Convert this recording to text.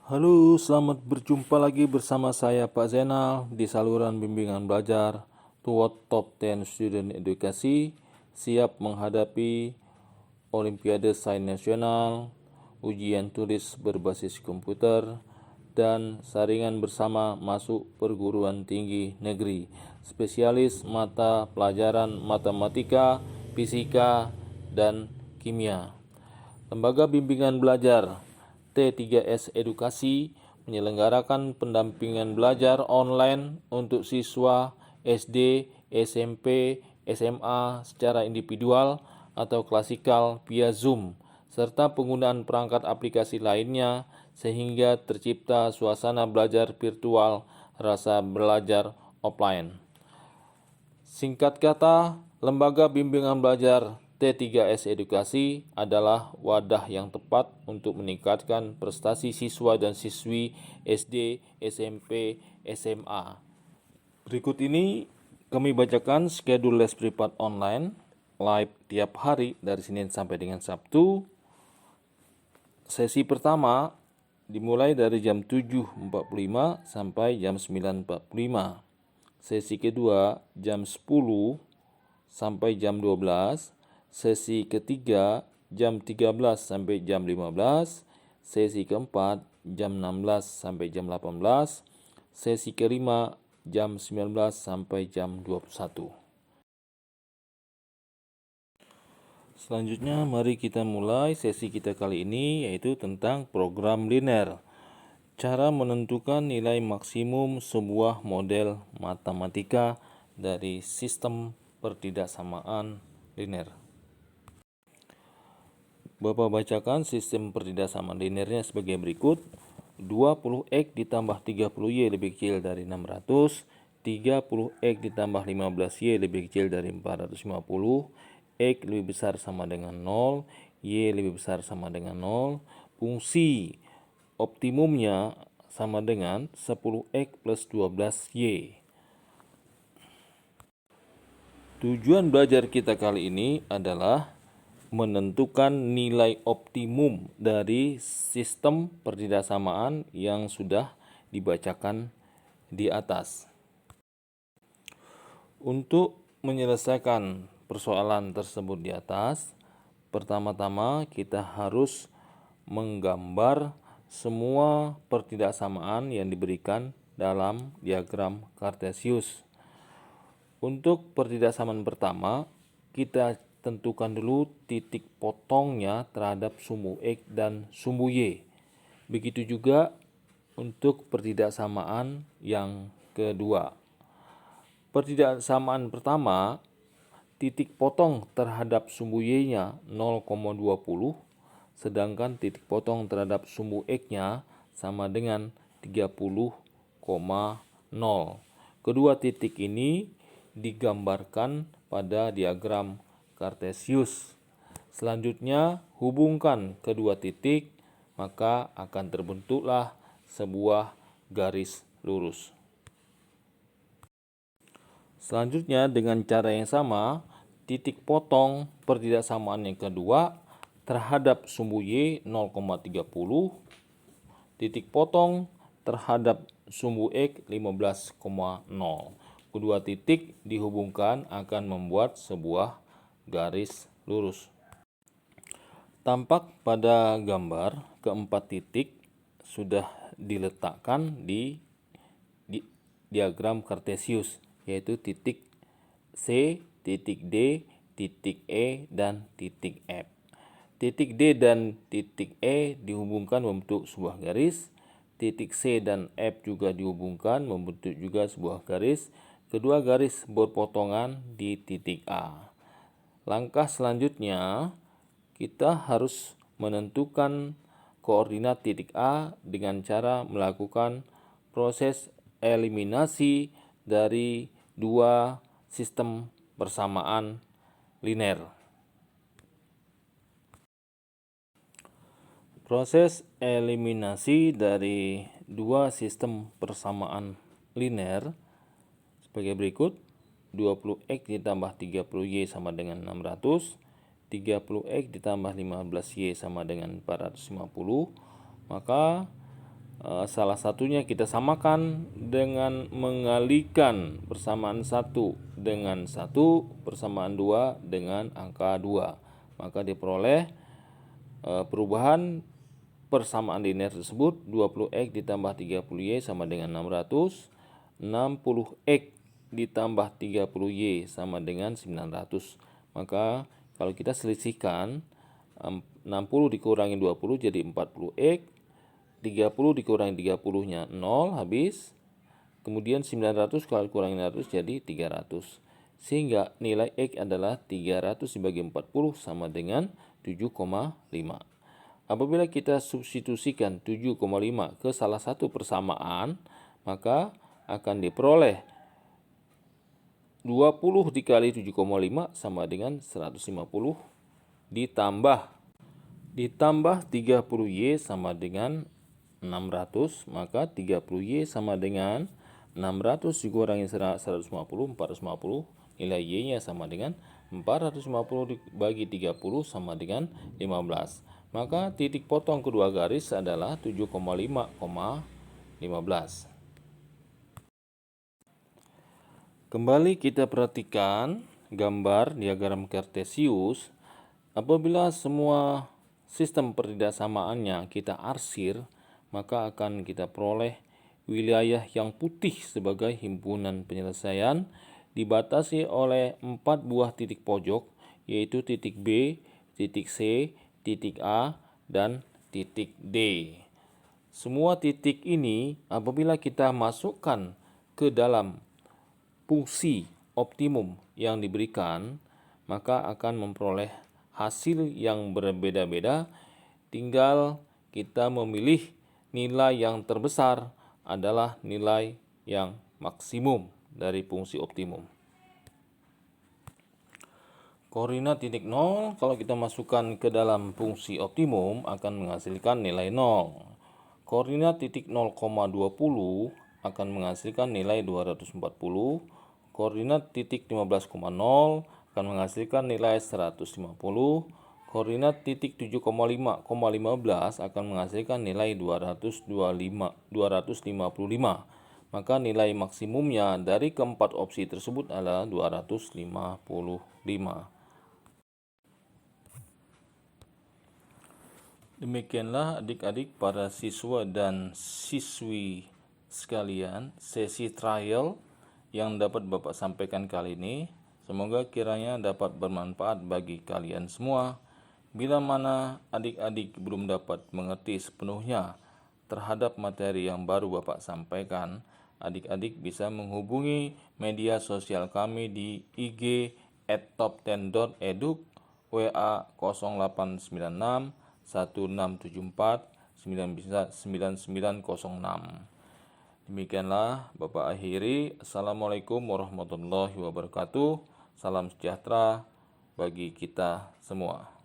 Halo, selamat berjumpa lagi bersama saya Pak Zainal di saluran bimbingan belajar Toward Top 10 Student Edukasi, siap menghadapi Olimpiade Sains Nasional, ujian tulis berbasis komputer, dan saringan bersama masuk perguruan tinggi negeri, spesialis mata pelajaran matematika, fisika, dan kimia. Lembaga Bimbingan Belajar T3S Edukasi menyelenggarakan pendampingan belajar online untuk siswa SD, SMP, SMA secara individual atau klasikal via Zoom, serta penggunaan perangkat aplikasi lainnya sehingga tercipta suasana belajar virtual rasa belajar offline. Singkat kata, Lembaga Bimbingan Belajar T3S Edukasi adalah wadah yang tepat untuk meningkatkan prestasi siswa dan siswi SD, SMP, SMA. Berikut ini kami bacakan schedule les privat online live tiap hari dari Senin sampai dengan Sabtu. Sesi pertama dimulai dari jam 7.45 sampai jam 9.45. Sesi kedua jam 10 sampai jam 12. Sesi ketiga jam 13 sampai jam 15. Sesi keempat jam 16 sampai jam 18. Sesi kelima jam 19 sampai jam 21. Selanjutnya mari kita mulai sesi kita kali ini, yaitu tentang program linear. Cara menentukan nilai maksimum sebuah model matematika dari sistem pertidaksamaan linear. Bapak bacakan sistem pertidaksamaan linearnya sebagai berikut. 20x ditambah 30y lebih kecil dari 600, 30x ditambah 15y lebih kecil dari 450, x lebih besar sama dengan 0, y lebih besar sama dengan 0, fungsi optimumnya sama dengan 10x plus 12y. Tujuan belajar kita kali ini adalah menentukan nilai optimum dari sistem pertidaksamaan yang sudah dibacakan di atas. Untuk menyelesaikan persoalan tersebut di atas, pertama-tama kita harus menggambar semua pertidaksamaan yang diberikan dalam diagram Cartesius. Untuk pertidaksamaan pertama, kita tentukan dulu titik potongnya terhadap sumbu X dan sumbu Y. Begitu juga untuk pertidaksamaan yang kedua. Pertidaksamaan pertama, titik potong terhadap sumbu Y-nya 0,20, sedangkan titik potong terhadap sumbu X-nya sama dengan 30,0. Kedua titik ini digambarkan pada diagram Cartesius. Selanjutnya, hubungkan kedua titik, maka akan terbentuklah sebuah garis lurus. Selanjutnya, dengan cara yang sama, titik potong pertidaksamaan yang kedua terhadap sumbu Y 0,30, titik potong terhadap sumbu X 15,0. Kedua titik dihubungkan akan membuat sebuah garis lurus. Tampak pada gambar, keempat titik sudah diletakkan di diagram Cartesius, yaitu titik C, titik D, titik E, dan titik F. Titik D dan titik E dihubungkan membentuk sebuah garis. Titik C dan F juga dihubungkan membentuk juga sebuah garis. Kedua garis berpotongan di titik A. Langkah selanjutnya, kita harus menentukan koordinat titik A dengan cara melakukan proses eliminasi dari dua sistem persamaan linear. Proses eliminasi dari dua sistem persamaan linear sebagai berikut. 20x ditambah 30y sama dengan 600, 30x ditambah 15y sama dengan 450, maka Salah satunya kita samakan dengan mengalihkan persamaan 1 dengan 1, persamaan 2 dengan angka 2. Maka diperoleh perubahan persamaan linear tersebut 20x ditambah 30y sama dengan 600, 60x ditambah 30y sama dengan 900. Maka kalau kita selisihkan 60 dikurangi 20 jadi 40x, 30 dikurangi 30-nya 0 habis. Kemudian 900 kalau kurangi 900 jadi 300. Sehingga nilai X adalah 300 dibagi 40 sama dengan 7,5. Apabila kita substitusikan 7,5 ke salah satu persamaan, maka akan diperoleh 20 dikali 7,5 sama dengan 150 ditambah 30Y sama dengan 600, maka 30Y sama dengan 600 dikurangi 150, 450, nilai Y-nya sama dengan 450 dibagi 30 sama dengan 15. Maka titik potong kedua garis adalah 7,5,15. Kembali kita perhatikan gambar diagram kartesius. Apabila semua sistem pertidaksamaannya kita arsir, maka akan kita peroleh wilayah yang putih sebagai himpunan penyelesaian dibatasi oleh 4 buah titik pojok, yaitu titik B, titik C, titik A, dan titik D. Semua titik ini apabila kita masukkan ke dalam fungsi optimum yang diberikan, maka akan memperoleh hasil yang berbeda-beda. Tinggal kita memilih nilai yang terbesar adalah nilai yang maksimum dari fungsi optimum. Koordinat titik 0 kalau kita masukkan ke dalam fungsi optimum akan menghasilkan nilai 0. Koordinat titik 0,20 akan menghasilkan nilai 240. Koordinat titik 15,0 akan menghasilkan nilai 150. Koordinat titik 7,5,15 akan menghasilkan nilai 255. Maka nilai maksimumnya dari keempat opsi tersebut adalah 255. Demikianlah adik-adik para siswa dan siswi sekalian, sesi trial yang dapat Bapak sampaikan kali ini. Semoga kiranya dapat bermanfaat bagi kalian semua. Bila mana adik-adik belum dapat mengerti sepenuhnya terhadap materi yang baru Bapak sampaikan, adik-adik bisa menghubungi media sosial kami di IG @top10.edu, WA 0896 1674 9906. Demikianlah Bapak akhiri. Assalamualaikum warahmatullahi wabarakatuh. Salam sejahtera bagi kita semua.